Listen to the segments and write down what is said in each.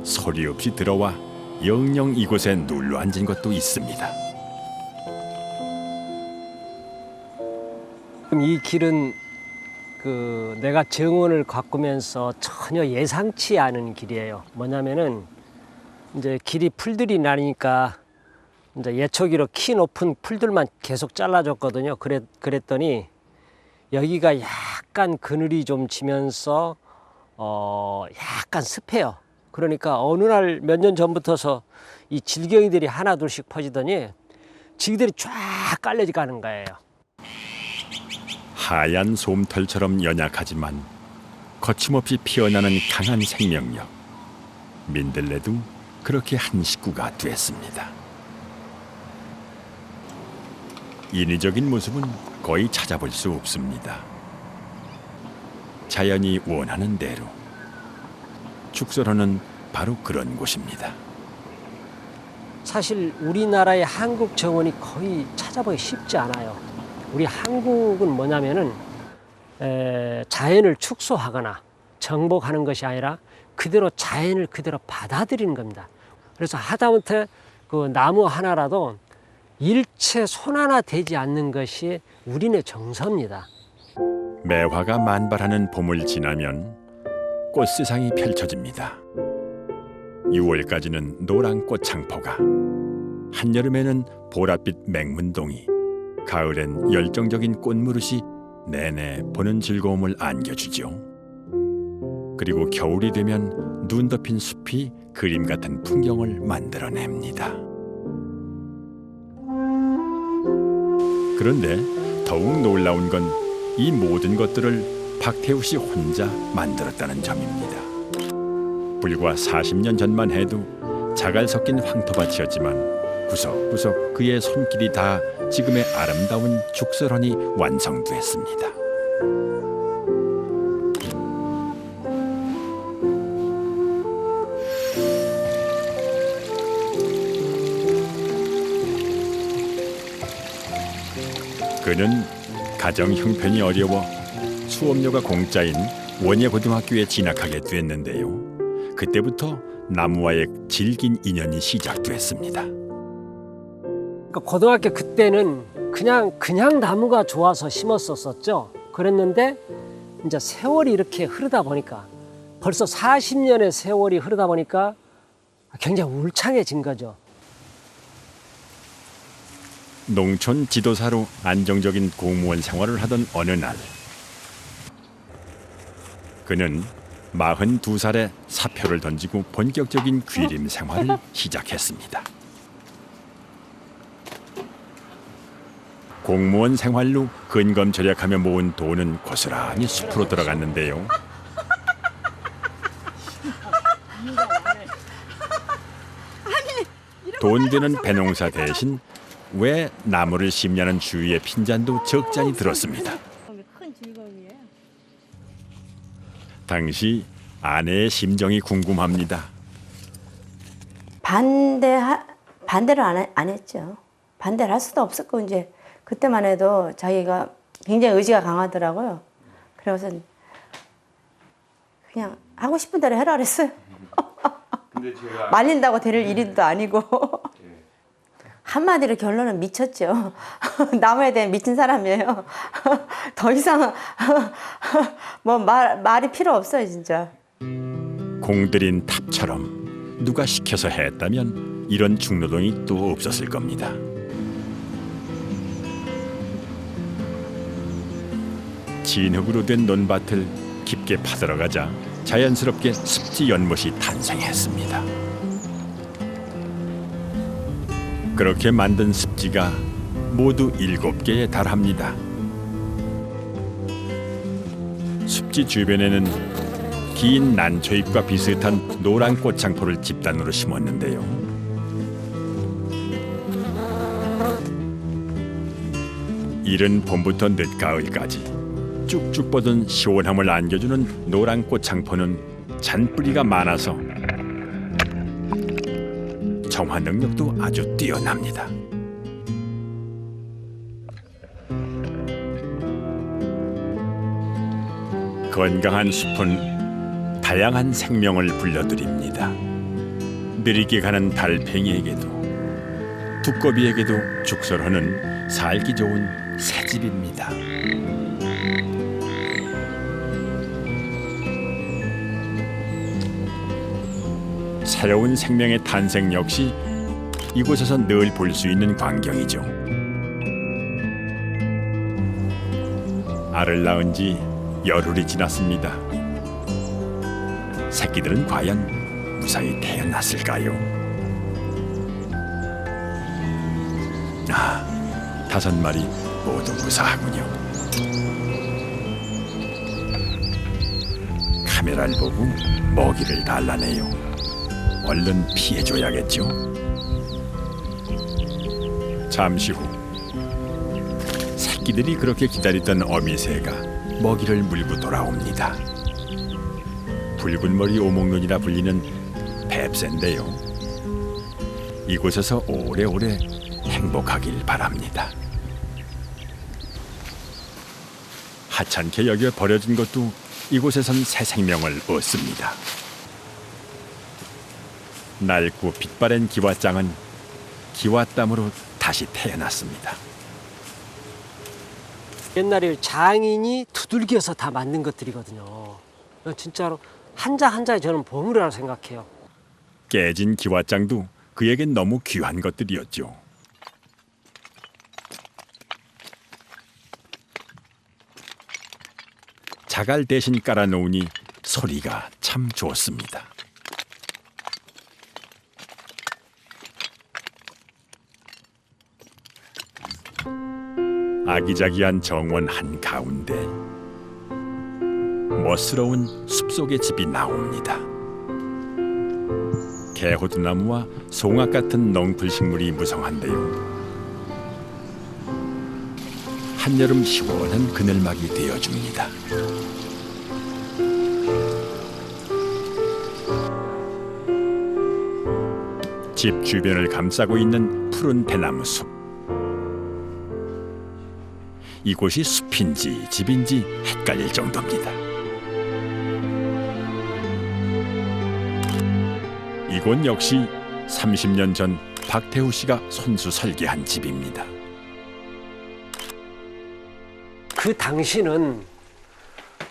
소리 없이 들어와 영영 이곳에 눌러 앉은 것도 있습니다. 이 길은 내가 정원을 가꾸면서 전혀 예상치 않은 길이에요. 뭐냐면은 이제 길이 풀들이 나니까 이제 예초기로 키 높은 풀들만 계속 잘라줬거든요. 그랬더니 여기가 약간 그늘이 좀 지면서 약간 습해요. 그러니까 어느 날 몇 년 전부터서 이 질경이들이 하나 둘씩 퍼지더니 지들이 쫙 깔려 가는 거예요. 하얀 솜털처럼 연약하지만 거침없이 피어나는 강한 생명력. 민들레도 그렇게 한 식구가 됐습니다. 인위적인 모습은 거의 찾아볼 수 없습니다. 자연이 원하는 대로. 축설원은 바로 그런 곳입니다. 사실 우리나라의 한국 정원이 거의 찾아보기 쉽지 않아요. 우리 한국은 뭐냐면은 자연을 축소하거나 정복하는 것이 아니라 그대로 자연을 그대로 받아들이는 겁니다. 그래서 하다못해 그 나무 하나라도 일체 손 하나 되지 않는 것이 우리네 정서입니다. 매화가 만발하는 봄을 지나면 꽃세상이 펼쳐집니다. 6월까지는 노란 꽃창포가, 한여름에는 보랏빛 맹문동이, 가을엔 열정적인 꽃무릇이 내내 보는 즐거움을 안겨주죠. 그리고 겨울이 되면 눈 덮인 숲이 그림 같은 풍경을 만들어냅니다. 그런데 더욱 놀라운 건 이 모든 것들을 박태우 씨 혼자 만들었다는 점입니다. 불과 40년 전만 해도 자갈 섞인 황토밭이었지만 구석구석 그의 손길이 다 지금의 아름다운 죽설원이 완성됐습니다. 그는 가정 형편이 어려워 수업료가 공짜인 원예고등학교에 진학하게 됐는데요. 그때부터 나무와의 질긴 인연이 시작됐습니다. 그러니까 고등학교 그때는 그냥 나무가 좋아서 심었었죠. 그랬는데 이제 세월이 이렇게 흐르다 보니까 벌써 40년의 세월이 흐르다 보니까 굉장히 울창해진 거죠. 농촌 지도사로 안정적인 공무원 생활을 하던 어느 날, 그는 42살에 사표를 던지고 본격적인 귀림 생활을 시작했습니다. 공무원 생활로 근검절약하며 모은 돈은 고스란히 숲으로 들어갔는데요. 돈 되는 배농사 대신 왜 나무를 심냐는 주위의 핀잔도 적잖이 들었습니다. 큰 즐거움이에요. 당시 아내의 심정이 궁금합니다. 반대를 안 했죠. 반대를 할 수도 없었고 이제 그때만 해도 자기가 굉장히 의지가 강하더라고요. 그래서 그냥 하고 싶은 대로 해라 그랬어요. 근데 제가 말린다고 될 일도 아니고. 한마디로 결론은 미쳤죠. 나무에 대한 미친 사람이에요. 더 이상 뭐 말이 필요 없어요, 진짜. 공들인 탑처럼 누가 시켜서 했다면 이런 중노동이 또 없었을 겁니다. 진흙으로 된 논밭을 깊게 파들어가자 자연스럽게 습지 연못이 탄생했습니다. 그렇게 만든 습지가 모두 7개에 달합니다. 습지 주변에는 긴 난초잎과 비슷한 노란 꽃창포를 집단으로 심었는데요. 이른 봄부터 늦가을까지 쭉쭉 뻗은 시원함을 안겨주는 노란 꽃창포는 잔뿌리가 많아서 정화 능력도 아주 뛰어납니다. 건강한 숲은 다양한 생명을 불러들입니다. 느리게 가는 달팽이에게도 두꺼비에게도 죽설하는 살기 좋은 새집입니다. 새로운 생명의 탄생 역시 이곳에서 늘 볼 수 있는 광경이죠. 알을 낳은 지 열흘이 지났습니다. 새끼들은 과연 무사히 태어났을까요? 아, 5마리 모두 무사하군요. 카메라를 보고 먹이를 달라네요. 얼른 피해줘야겠죠. 잠시 후 새끼들이 그렇게 기다리던 어미새가 먹이를 물고 돌아옵니다. 붉은 머리 오목눈이라 불리는 뱁새인데요. 이곳에서 오래오래 행복하길 바랍니다. 하찮게 여겨 버려진 것도 이곳에선 새 생명을 얻습니다. 낡고 빛바랜 기왓장은 기왓담으로 다시 태어났습니다. 옛날에 장인이 두들겨서 다 만든 것들이거든요. 진짜로 한자 한자에 저는 보물이라고 생각해요. 깨진 기왓장도 그에겐 너무 귀한 것들이었죠. 자갈 대신 깔아놓으니 소리가 참 좋습니다. 아기자기한 정원 한가운데 멋스러운 숲속의 집이 나옵니다. 개호두나무와 송악 같은 넝풀식물이 무성한데요. 한여름 시원한 그늘막이 되어줍니다. 집 주변을 감싸고 있는 푸른 대나무 숲. 이곳이 숲인지 집인지 헷갈릴 정도입니다. 이곳 역시 30년 전 박태우 씨가 손수 설계한 집입니다. 그 당시는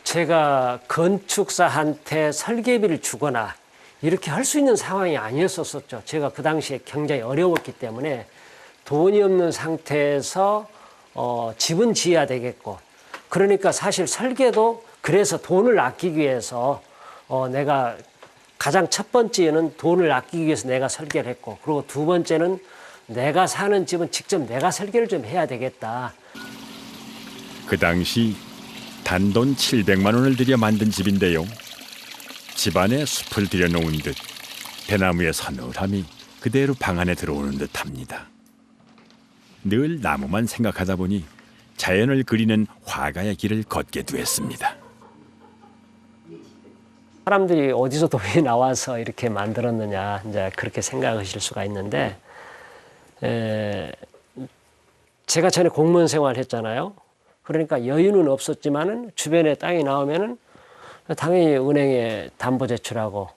제가 건축사한테 설계비를 주거나 이렇게 할 수 있는 상황이 아니었었죠. 제가 그 당시에 굉장히 어려웠기 때문에 돈이 없는 상태에서 집은 지어야 되겠고, 그러니까 사실 설계도 그래서 돈을 아끼기 위해서 내가 가장 첫 번째는 돈을 아끼기 위해서 내가 설계를 했고, 그리고 두 번째는 내가 사는 집은 직접 내가 설계를 좀 해야 되겠다. 그 당시 단돈 700만 원을 들여 만든 집인데요. 집안에 숲을 들여놓은 듯 대나무의 서늘함이 그대로 방 안에 들어오는 듯합니다. 늘 나무만 생각하다 보니 자연을 그리는 화가의 길을 걷게 되었습니다. 사람들이 어디서 돈이 나와서 이렇게 만들었느냐 이제 그렇게 생각하실 수가 있는데, 제가 전에 공무원 생활을 했잖아요. 그러니까 여유는 없었지만은 주변에 땅이 나오면은 당연히 은행에 담보 제출하고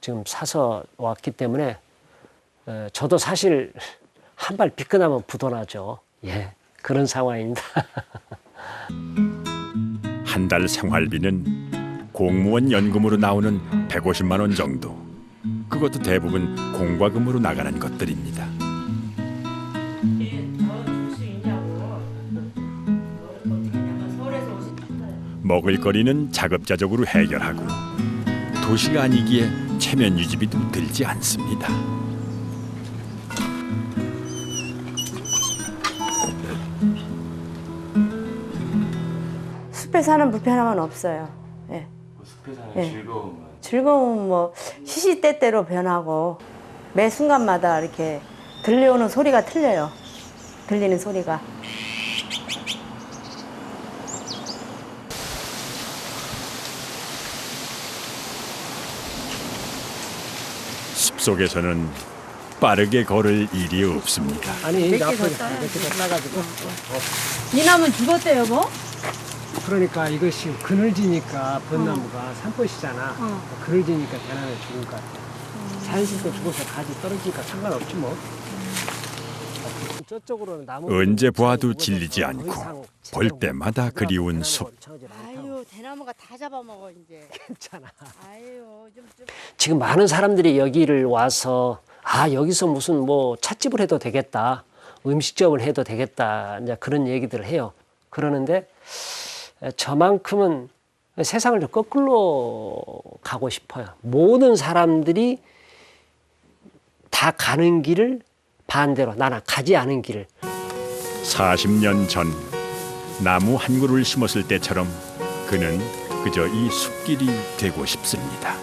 지금 사서 왔기 때문에 저도 사실 한 발 비껴나면 부도나죠. 예, 그런 상황입니다. 한 달 생활비는 공무원 연금으로 나오는 150만 원 정도. 그것도 대부분 공과금으로 나가는 것들입니다. 먹을거리는 자급자족으로 해결하고 도시가 아니기에 체면 유지비도 들지 않습니다. 숲에 사는 불편함은 없어요. 예. 숲에 사는 예. 즐거움은 즐거움은 뭐 시시때때로 변하고 매 순간마다 이렇게 들려오는 소리가 틀려요. 들리는 소리가. 숲속에서는 빠르게 걸을 일이 없습니다. 아니 몇 개 앞으로 더 따요? 이렇게 잘라가지고 이 나무는 죽었대 여보? 그러니까 이것이 그늘지니까 벚나무가 산꽃이잖아. 그늘지니까 대나무에 죽은 것 같아. 자연스럽게 죽어서 가지 떨어지니까 상관없지 뭐. 저쪽으로는 나무 언제 보아도 죽어서 질리지 더 않고 이상 볼 제대로 때마다 못 그리운 나무가 숲. 쳐지지 않다고. 아유 대나무가 다 잡아먹어 이제. 괜찮아. 아유 좀. 지금 많은 사람들이 여기를 와서 아 여기서 무슨 뭐 찻집을 해도 되겠다, 음식점을 해도 되겠다 이제 그런 얘기들을 해요. 그러는데 저만큼은 세상을 좀 거꾸로 가고 싶어요. 모든 사람들이 다 가는 길을 반대로 나는 가지 않은 길을. 40년 전 나무 한 그루를 심었을 때처럼 그는 그저 이 숲길이 되고 싶습니다.